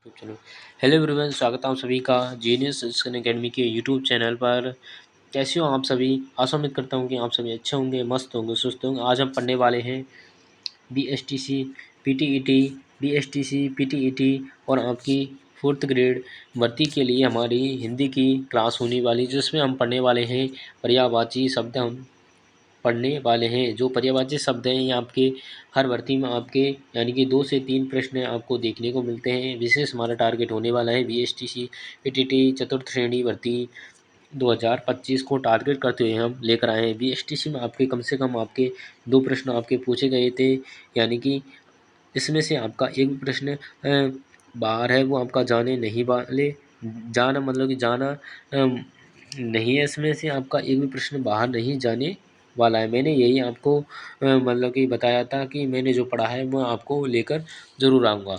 चलो। Hello everyone, स्वागत है आप सभी का जीनियस एकेडमी के यूट्यूब चैनल पर। कैसे हो आप सभी? आशा उम्मीद करता हूँ कि आप सभी अच्छे होंगे, मस्त होंगे, सुस्त होंगे। आज हम पढ़ने वाले हैं बीएसटीसी पीटीईटी, बीएसटीसी पीटीईटी और आपकी फोर्थ ग्रेड भर्ती के लिए हमारी हिंदी की क्लास होने वाली, जिसमें हम पढ़ने वाले हैं पर्यायवाची शब्द। हम पढ़ने वाले हैं जो पर्यायवाची शब्द हैं, ये आपके हर भर्ती में आपके यानी कि 2 से 3 प्रश्न आपको देखने को मिलते हैं। विशेष हमारा टारगेट होने वाला है बीएसटीसी पीटीटी चतुर्थ श्रेणी भर्ती 2025 को टारगेट करते हुए हम लेकर आए हैं। बीएसटीसी में आपके कम से कम आपके 2 प्रश्न आपके पूछे गए थे, यानी कि इसमें से आपका एक भी प्रश्न बाहर है, वो आपका जाने नहीं वाले। जाना मतलब कि जाना नहीं है, इसमें से आपका एक भी प्रश्न बाहर नहीं जाने वाला है। मैंने यही आपको मतलब कि बताया था कि मैंने जो पढ़ा है वो आपको लेकर ज़रूर आऊँगा।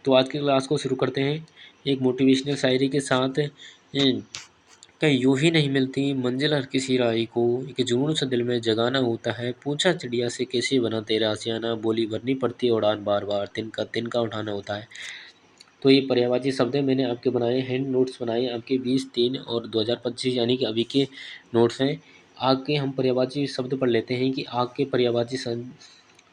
तो आज की क्लास को शुरू करते हैं एक मोटिवेशनल शायरी के साथ। कहीं यूं ही नहीं मिलती मंजिल हर किसी राही को, एक जुनून सा दिल में जगाना होता है। पूछा चिड़िया से कैसे बना तेरा आशियाना, बोली भरनी पड़ती है उड़ान बार बार, तिनका तिनका उठाना होता है। तो ये पर्यायवाची शब्द है, मैंने आपके बनाए हैंड नोट्स बनाए आपके 20/3 और 2025 यानी कि अभी के नोट्स हैं। आग के हम पर्यायवाची शब्द पढ़ लेते हैं कि आग के पर्यायवाची शब्द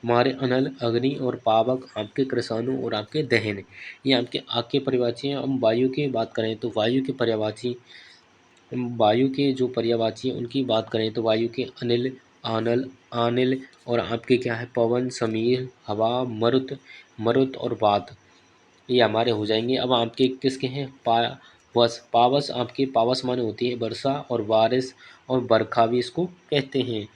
हमारे अनल, अग्नि और पावक, आपके कृषाणु और आपके दहन, ये आपके आग के पर्यायवाची हैं। हम वायु की बात करें तो वायु के पर्यायवाची, वायु के जो पर्यायवाची हैं उनकी बात करें तो वायु के अनिल, आनल, आनिल और आपके क्या है पवन, समीर, हवा, मरुत, मरुत और वात, ये हमारे हो जाएंगे। अब आपके किसके हैं? पावस, पावस आपके पावस माने होती है वर्षा और बारिश और बरखा भी इसको कहते हैं।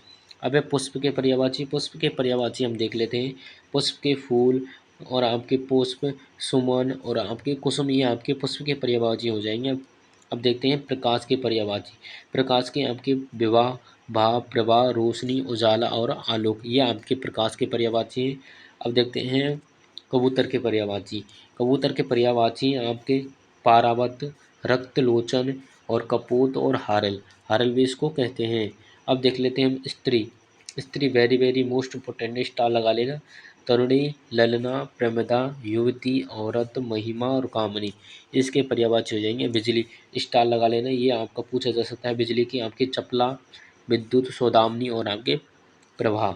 अब है पुष्प के पर्यायवाची, पुष्प के पर्यायवाची हम देख लेते हैं। पुष्प के फूल और आपके पुष्प, सुमन और आपके कुसुम, ये आपके पुष्प के पर्यायवाची हो जाएंगे। अब देखते हैं प्रकाश के पर्यायवाची। प्रकाश के आपके विवाह, भाव, प्रवाह, रोशनी, उजाला और आलोक, ये आपके प्रकाश के पर्यायवाची हैं। अब देखते हैं कबूतर के पर्यायवाची। कबूतर के पर्यायवाची आपके पारावत, रक्तलोचन और कपोत और हारल, हारल भी इसको कहते हैं। अब देख लेते हैं हम स्त्री। स्त्री very very most important, star लगा लेना। तरुणी, ललना, प्रमदा, युवती, औरत, महिमा और कामनी, इसके पर्यायवाची हो जाएंगे। बिजली, स्टार लगा लेना, ये आपका पूछा जा सकता है। बिजली की आपके चपला, विद्युत, सौदामिनी और आपके प्रभा।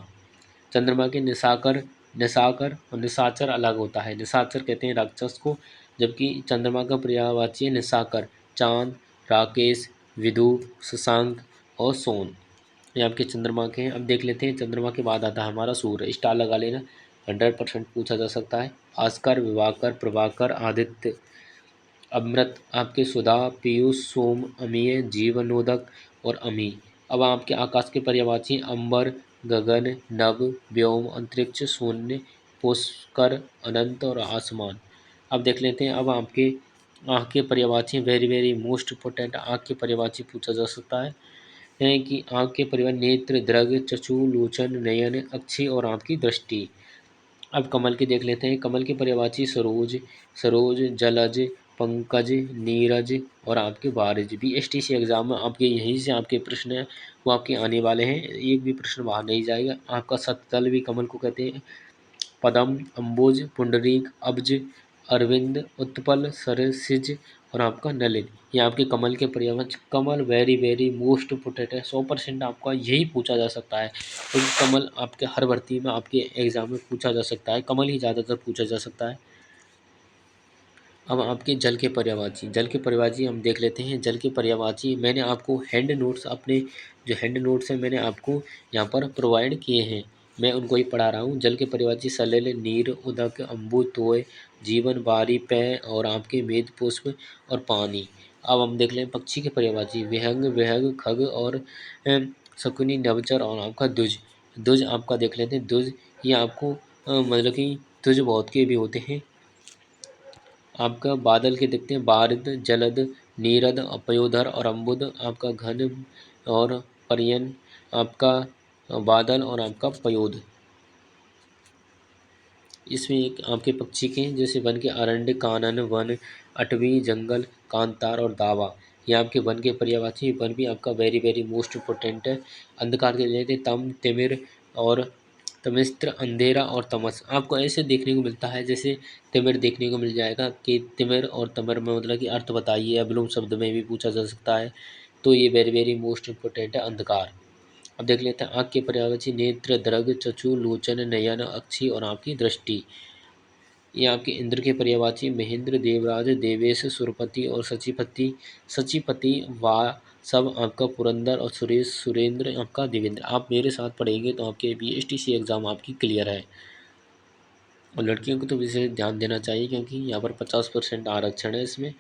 चंद्रमा के निशाकर, निशाकर और निशाचर अलग होता है। निशाचर कहते हैं राक्षस को, जबकि चंद्रमा का पर्यायवाची है निशाकर। चांद, राकेश, विदु, शशांक और सोन, ये आपके चंद्रमा के हैं। अब देख लेते हैं चंद्रमा के बाद आता है हमारा सूर्य, स्टार लगा लेना, 100% पूछा जा सकता है। भास्कर, विवाकर, प्रभाकर, आदित्य। अमृत आपके सुधा, पीयूष, सोम, अमीय, जीवनोदक और अमी। अब आपके आकाश के पर्यायवाची अंबर, गगन, नभ, व्योम, अंतरिक्ष, शून्य, पुष्कर, अनंत और आसमान। अब देख लेते हैं अब आपके आँख के पर्यायवाची, वेरी वेरी मोस्ट इंपोर्टेंट, आँख के पर्यायवाची पूछा जा सकता है कि आँख के पर्याय नेत्र, दृग, चक्षु, लोचन, नयन, अक्षि और आपकी दृष्टि। अब कमल के देख लेते हैं। कमल के पर्यायवाची सरोज, सरोज, जलज, पंकज, नीरज और आपके बारिज। बीएसटीसी एग्जाम में आपके यहीं से आपके प्रश्न हैं वो आपके आने वाले हैं, एक भी प्रश्न बाहर नहीं जाएगा। आपका सततल भी कमल को कहते हैं। पदम, अम्बुज, पुंडरीक, अब्ज, अरविंद, उत्पल, सरसिज और आपका नलिन, ये आपके कमल के पर्यायवाची। कमल वेरी वेरी मोस्ट इम्पोर्टेंट है, 100% आपका यही पूछा जा सकता है, क्योंकि कमल आपके हर भर्ती में आपके एग्जाम में पूछा जा सकता है, कमल ही ज़्यादातर पूछा जा सकता है। अब आपके जल के पर्यायवाची, जल के पर्यायवाची हम देख लेते हैं। जल के पर्यायवाची मैंने आपको हैंड नोट्स, अपने जो हैंड नोट्स हैं मैंने आपको यहाँ पर प्रोवाइड किए हैं, मैं उनको ही पढ़ा रहा हूँ। जल के पर्यायवाची सलिल, नीर, उदक, अम्बु, तोय, जीवन, बारी, पै और आपके मेद, पुष्प और पानी। अब हम देख लें पक्षी के पर्यायवाची, विहंग, विहग, खग और शकुनी, नवचर और आपका दुज। दुज आपका देख लेते हैं। दुज ये आपको मतलब कि दुज बहुत के भी होते हैं। आपका बादल के देखते हैं, बारिद, जलद, नीरद, पयोधर और अम्बुद। आपका घन और पर्यन, आपका बादल और आपका पयोध। इसमें एक आपके पक्षी के हैं, जैसे वन के अरंड, कानन, वन, अटवी, जंगल, कांतार और दावा, ये आपके वन के पर्यायवाची। वन भी आपका वेरी वेरी मोस्ट इम्पोर्टेंट है। अंधकार के लेते तम, तिमिर और तमिस्त्र अंधेरा और तमस आपको ऐसे देखने को मिलता है जैसे तिमिर देखने को मिल जाएगा कि तिमिर और तमिर में मतलब कि अर्थ बताइए, या विलोम शब्द में भी पूछा जा सकता है। तो ये वेरी वेरी मोस्ट इम्पोर्टेंट है अंधकार। अब देख लेते हैं आँख के पर्यायवाची नेत्र, दृग, चक्षु, लोचन, नयन, अक्षि और आपकी दृष्टि। ये आपके इंद्र के पर्यायवाची महेंद्र, देवराज, देवेश, सुरपति और सचिपति। सचिपति वा सब आपका पुरंदर और सुरेश, सुरेंद्र आपका देवेंद्र। आप मेरे साथ पढ़ेंगे तो आपके बीएसटीसी एग्ज़ाम आपकी क्लियर है। और लड़कियों को तो विशेष ध्यान देना चाहिए क्योंकि यहाँ पर 50% आरक्षण है इसमें।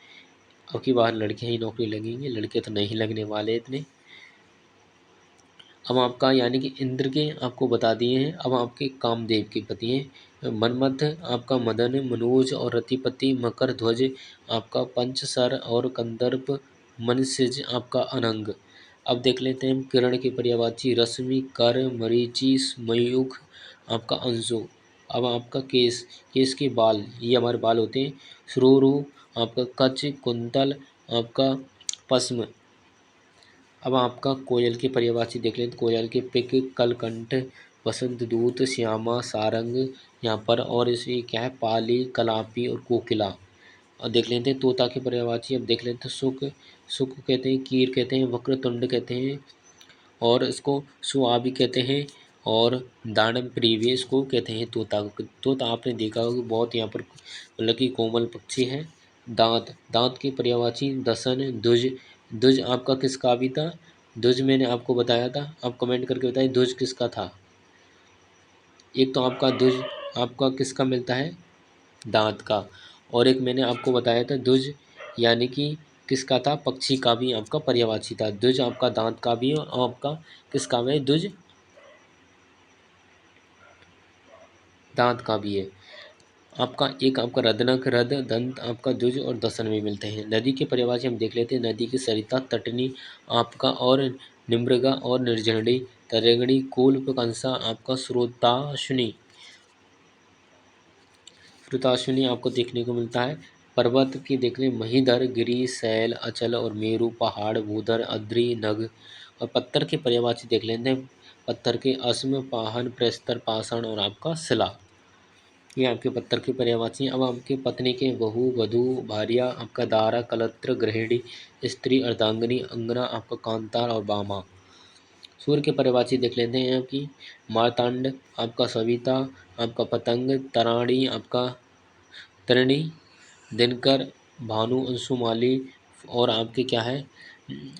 अब की बार लड़कियाँ ही नौकरी लगेंगी, लड़के तो नहीं लगने वाले इतने। अब आपका यानी कि इंद्र के आपको बता दिए हैं। अब आपके कामदेव के पति हैं मनमथ, आपका मदन, मनोज और रतिपति, मकर ध्वज, आपका पंचसर और कंदर्प, मनसिज आपका अनंग। अब देख लेते हैं किरण के पर्यायवाची रश्मि, कर, मरीचि, मयूख, आपका अंशु। अब आपका केस, केस के बाल, ये हमारे बाल होते हैं। श्रोरु, आपका कच, कुंतल, आपका पद्म। अब आपका कोयल के पर्यायवाची देख लें तो कोयल के पिक, कलकंठ, वसंत दूत, श्यामा, सारंग यहाँ पर, और इसी क्या है पाली, कलापी और कोकिला। और देख लेते हैं तोता के पर्यायवाची। अब देख लेते हैं सुख, सुख कहते हैं, कीर कहते हैं, वक्रतुंड कहते हैं और इसको सुआ भी कहते हैं, और दानव प्रिय इसको कहते हैं तोता। तोता आपने देखा होगा बहुत यहाँ पर मतलब कि कोमल पक्षी है। दांत, दांत के पर्यायवाची दसन, दुज। दुज आपका किसका भी था? दुज मैंने आपको बताया था, आप कमेंट करके बताइए दुज किसका था। एक तो आपका दुज आपका किसका मिलता है? दांत का। और एक मैंने आपको बताया था दुज यानी कि किसका था? पक्षी का भी आपका पर्यायवाची था। दुज आपका दांत का भी है और आपका किसका है? दुज दांत का भी है। आपका एक आपका रदनक, रद, दंत आपका दुज और दसन में मिलते हैं। नदी के पर्यायवाची हम देख लेते हैं। नदी की सरिता, तटनी आपका, और निम्रगा और निर्झरणी, तरेंगणी, कूल, कंसा आपका, स्रोताशुनी। श्रुताश्विनी आपको देखने को मिलता है। पर्वत की देख लें महीधर, गिरि, शैल, अचल और मेरु, पहाड़, भूधर, अद्रि, नग। और पत्थर के पर्यायवाची देख लेते हैं। पत्थर के अस्म, पाहन, प्रस्तर, पाषाण और आपका शिला। ये आपके पत्थर के पर्यायवाची हैं। अब आपके पत्नी के बहु, वधु, भार्या आपका, दारा, कलत्र, गृहिणी, स्त्री, अर्धांगिनी, अंगना आपका, कांतार और बामा। सूर्य के पर्यायवाची देख लेते हैं आपकी मार्तांड आपका, सविता आपका, पतंग, तराणी आपका, तरिणी, दिनकर, भानु, अंशुमाली और आपके क्या है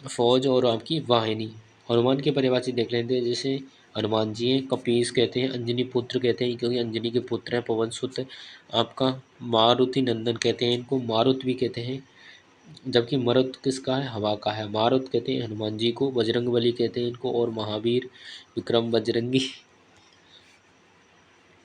फौज और आपकी वाहिनी। हनुमान के पर्यायवाची देख लेते हैं जैसे हनुमान जी हैं, कपीस कहते हैं, अंजनी पुत्र कहते हैं क्योंकि अंजनी के पुत्र हैं, पवन सुत आपका, मारुति नंदन कहते हैं इनको, मारुत भी कहते हैं। जबकि मरुत किसका है? हवा का है। मारुत कहते हैं हनुमान जी को, बजरंगबली कहते हैं इनको, और महावीर, विक्रम बजरंगी।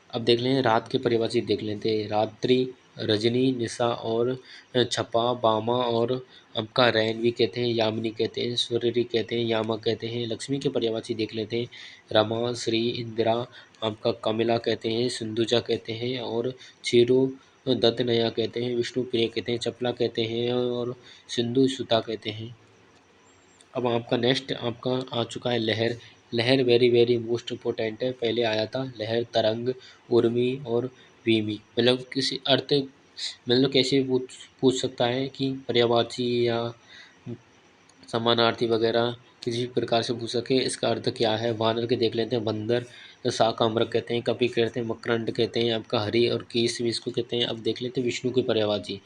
अब देख लें रात के पर्यायवाची देख लेते हैं। रात्रि, रजनी, निशा और छपा, बामा और आपका रैन भी कहते हैं, यामिनी कहते हैं, सूर्यरी कहते हैं, यामा कहते हैं। लक्ष्मी के पर्यायवाची देख लेते हैं। रमा, श्री, इंदिरा आपका, कमिला कहते हैं, सिंधुजा कहते हैं और क्षीरो दत्त नया कहते हैं, विष्णु प्रिय कहते हैं, चपला कहते हैं और सिंधु सुता कहते हैं। अब आपका नेक्स्ट आपका आ चुका है लहर। लहर वेरी वेरी मोस्ट इम्पोर्टेंट है। पहले आया था लहर, तरंग, उर्मी और वीमी। मतलब किसी अर्थ मतलब कैसे भी पूछ सकता है कि पर्यायवाची या समानार्थी वगैरह किसी भी प्रकार से पूछ सके इसका अर्थ क्या है। वानर के देख लेते हैं। बंदर, शाकाम्रक कहते हैं, कपि कहते हैं, मकरंद कहते हैं, आपका हरि और कीस भी इसको कहते हैं। अब देख लेते हैं विष्णु के पर्यायवाची।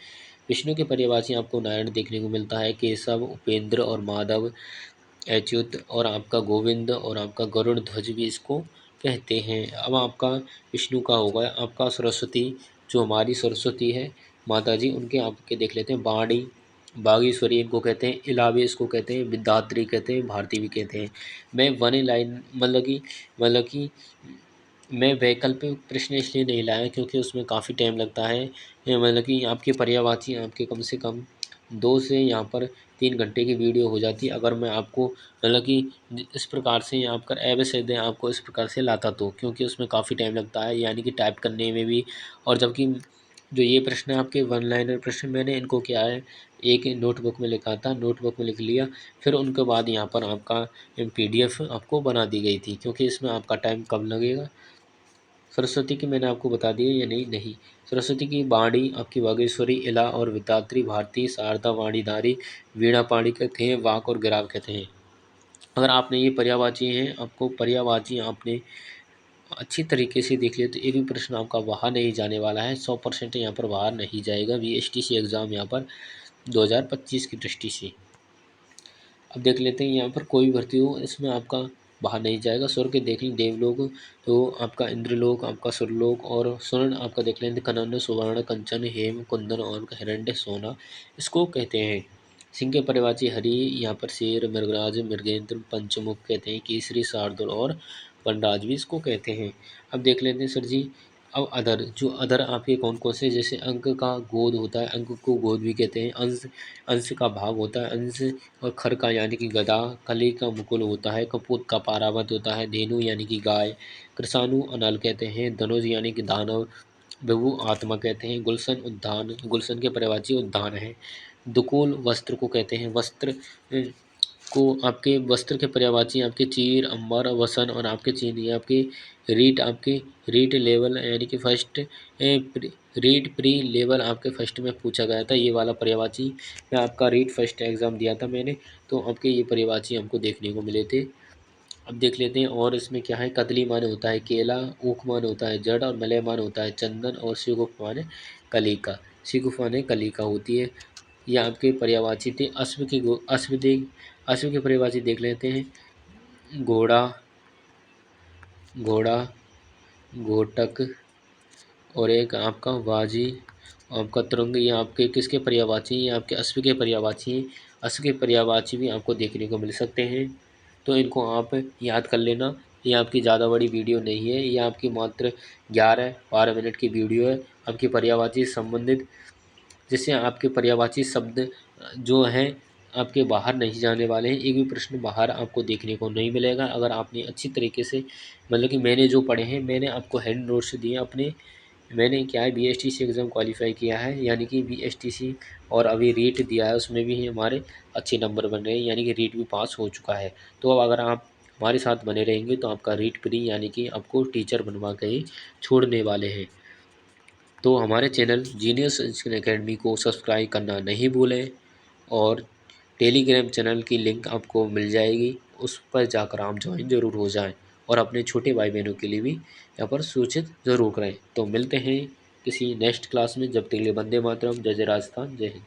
विष्णु के पर्यायवाची आपको नारायण देखने को मिलता है, केशव, उपेंद्र और माधव, अच्युत और आपका गोविंद और आपका गरुड़ ध्वज भी इसको कहते हैं। अब आपका विष्णु का होगा आपका सरस्वती, जो हमारी सरस्वती है माता जी, उनके आपके देख लेते हैं। बाणी, बागेश्वरी इनको कहते हैं, इलावे इसको कहते हैं, विद्यात्री कहते हैं, भारती भी कहते हैं। मैं वन लाइन मतलब कि मैं वैकल्पिक प्रश्न इसलिए नहीं लाया क्योंकि उसमें काफ़ी टाइम लगता है। मतलब कि आपके पर्यायवाची आपके कम से कम 2 से यहाँ पर 3 घंटे की वीडियो हो जाती है अगर मैं आपको मतलब कि इस प्रकार से यहाँ पर एवं आपको इस प्रकार से लाता तो, क्योंकि उसमें काफ़ी टाइम लगता है यानी कि टाइप करने में भी। और जबकि जो ये प्रश्न है आपके वन लाइनर प्रश्न, मैंने इनको क्या है एक नोटबुक में लिखा था, नोटबुक में लिख लिया, फिर उनके बाद यहाँ पर आपका PDF आपको बना दी गई थी क्योंकि इसमें आपका टाइम कम लगेगा। सरस्वती की मैंने आपको बता दी है या नहीं? नहीं। सरस्वती की वाणी आपकी वागीश्वरी, इला और विधात्री, भारती, शारदा, वाणीधारी, वीणा पाणी कहते हैं, वाक और गिराव कहते हैं। अगर आपने ये पर्यायवाची हैं, आपको पर्यायवाची आपने अच्छी तरीके से देख लिया तो एक भी प्रश्न आपका बाहर नहीं जाने वाला है। 100% यहाँ पर बाहर नहीं जाएगा VSTC एग्ज़ाम यहाँ पर 2025 की दृष्टि से। अब देख लेते हैं यहाँ पर कोई भी भर्ती हो इसमें आपका बाहर नहीं जाएगा। स्वर्ग देख लें देवलोक, तो आपका इंद्रलोक, आपका सुरलोक, और स्वर्ण आपका देख लें कनन, सुवर्ण, कंचन, हेम, कुंदन और हिरण्य सोना इसको कहते हैं। सिंह के पर्यायवाची हरि, यहाँ पर शेर, मृगराज, मृगेंद्र, पंचमुख कहते हैं, केसरी, शार्दूल और वनराज भी इसको कहते हैं। अब देख लेते हैं सर जी। अब अधर, जो अधर आपके कौन कौन से, जैसे अंक का गोद होता है, अंक को गोद भी कहते हैं, अंश अंश का भाग होता है, अंश, और खर का यानी कि गधा, कली का मुकुल होता है, कपूत का पारावत होता है, धेनु यानी कि गाय, कृषाणु अनल कहते हैं, धनुष यानी कि दानव, विभु आत्मा कहते हैं, गुलशन उद्यान, गुलशन के पर्यायवाची उद्यान है, दुकूल वस्त्र को कहते हैं, वस्त्र को आपके वस्त्र के पर्यायवाची आपके चीर, अंबर, वसन और आपके चीन, ये आपके रीट, आपके रीट लेवल यानी कि फर्स्ट रीट प्री लेवल आपके फर्स्ट में पूछा गया था ये वाला पर्यायवाची। मैं आपका रीट फर्स्ट एग्ज़ाम दिया था मैंने, तो आपके ये पर्यायवाची हमको देखने को मिले थे। अब देख लेते हैं और इसमें क्या है। कदली मान होता है केला, ऊख मान होता है जड़, और मलय मान होता है चंदन, और शिगुफ मान कलिका। शिगुफ मान कलिका होती है। ये आपके पर्यायवाची थे। अश्व के पर्यायवाची देख लेते हैं। घोड़ा, घोड़ा, घोटक, और एक आपका वाजी, आपका तुरंग, ये आपके किसके पर्यायवाची हैं? ये आपके अश्व के पर्यायवाची हैं। अश्व के पर्यायवाची भी आपको देखने को मिल सकते हैं, तो इनको आप याद कर लेना। ये आपकी ज़्यादा बड़ी वीडियो नहीं है, ये आपकी मात्र 11-12 मिनट की वीडियो है आपकी पर्यायवाची से संबंधित, जिससे आपके पर्यायवाची शब्द जो हैं आपके बाहर नहीं जाने वाले हैं। एक भी प्रश्न बाहर आपको देखने को नहीं मिलेगा अगर आपने अच्छी तरीके से, मतलब कि मैंने जो पढ़े हैं मैंने आपको हैंड नोट्स दिए अपने। मैंने क्या है VSTC एग्ज़ाम क्वालिफाई किया है, यानी कि VSTC, और अभी रीट दिया है उसमें भी हमारे अच्छे नंबर बन रहे हैं, यानी कि रीट भी पास हो चुका है। तो अब अगर आप हमारे साथ बने रहेंगे तो आपका रीट प्री यानी कि आपको टीचर बनवा के ही छोड़ने वाले हैं। तो हमारे चैनल जीनियस इंस्टीट्यूट एकेडमी को सब्सक्राइब करना नहीं भूलें, और टेलीग्राम चैनल की लिंक आपको मिल जाएगी, उस पर जाकर आप ज्वाइन ज़रूर हो जाएं, और अपने छोटे भाई बहनों के लिए भी यहाँ पर सूचित ज़रूर करें। तो मिलते हैं किसी नेक्स्ट क्लास में, जब तक के लिए वंदे मातरम, जय जय राजस्थान, जय हिंद।